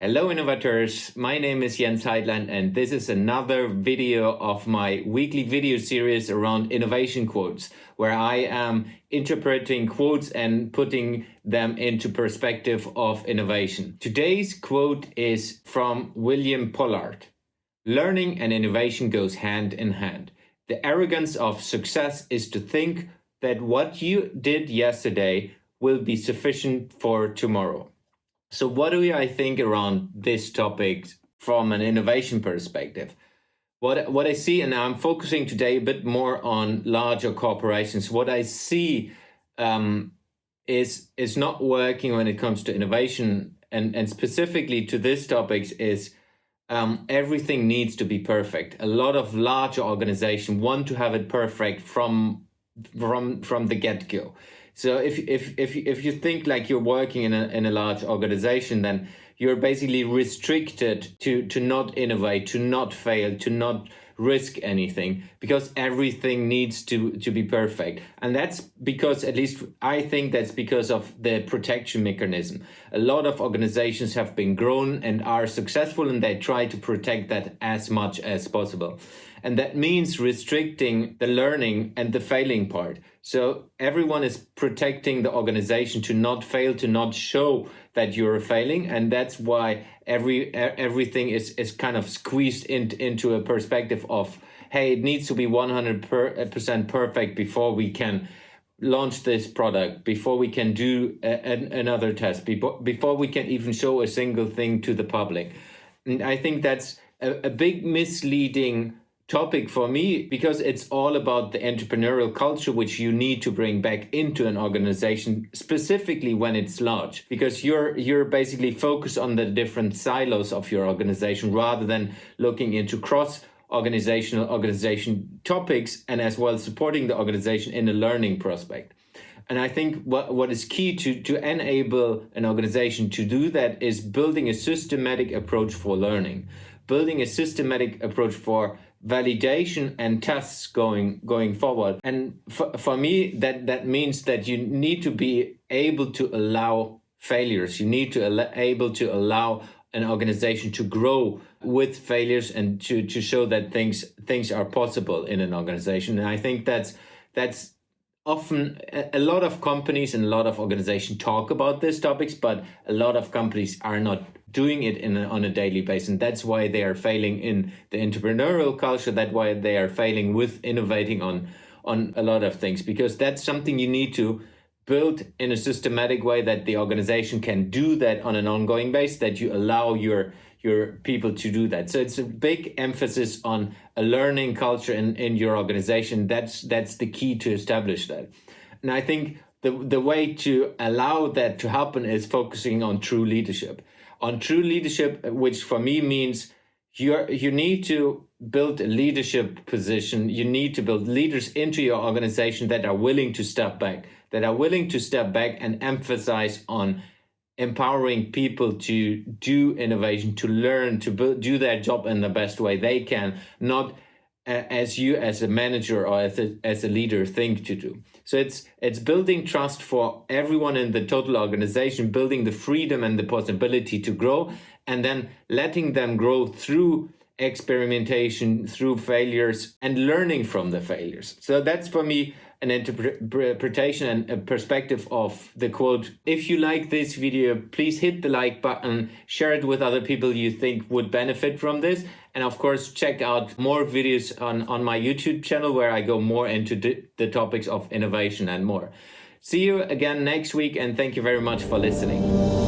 Hello innovators, my name is Jens Heitland and this is another video of my weekly video series around innovation quotes, where I am interpreting quotes and putting them into perspective of innovation. Today's quote is from William Pollard. Learning and innovation goes hand in hand. The arrogance of success is to think that what you did yesterday will be sufficient for tomorrow. So what do I think around this topic from an innovation perspective? What I see, and I'm focusing today a bit more on larger corporations, what I see is not working when it comes to innovation, and specifically to this topic is everything needs to be perfect. A lot of larger organizations want to have it perfect from the get-go. So if you think like you're working in a large organization, then you're basically restricted to not innovate, to not fail, to not risk anything, because everything needs to be perfect. And that's because, at least I think that's because of the protection mechanism. A lot of organizations have been grown and are successful, and they try to protect that as much as possible. And that means restricting the learning and the failing part. So everyone is protecting the organization to not fail, to not show that you're failing. And that's why everything is kind of squeezed into a perspective of, hey, it needs to be 100% perfect before we can launch this product, before we can do another test, before we can even show a single thing to the public. And I think that's a big misleading topic for me, because it's all about the entrepreneurial culture, which you need to bring back into an organization, specifically when it's large, because you're basically focused on the different silos of your organization rather than looking into organization topics, and as well supporting the organization in a learning prospect. And I think what is key to enable an organization to do that is building a systematic approach for learning, building a systematic approach for validation and tests going forward. And for me, that means that you need to be able to allow failures. You need to able to allow an organization to grow with failures, and to show that things are possible in an organization. And I think that's often a lot of companies and a lot of organizations talk about these topics, but a lot of companies are not doing it on a daily basis. And that's why they are failing in the entrepreneurial culture. That's why they are failing with innovating on a lot of things, because that's something you need to build in a systematic way, that the organization can do that on an ongoing basis, that you allow your people to do that. So it's a big emphasis on a learning culture in your organization. That's the key to establish that. And I think the way to allow that to happen is focusing on true leadership. On true leadership, which for me means you need to build a leadership position. You need to build leaders into your organization that are willing to step back, and emphasize on empowering people to do innovation, to learn, to do their job in the best way they can, not as you as a manager or as a leader think to do. So it's building trust for everyone in the total organization, building the freedom and the possibility to grow, and then letting them grow through experimentation, through failures, and learning from the failures. So that's for me an interpretation and a perspective of the quote. If you like this video, please hit the like button, share it with other people you think would benefit from this. And of course, check out more videos on my YouTube channel, where I go more into the topics of innovation and more. See you again next week, and thank you very much for listening.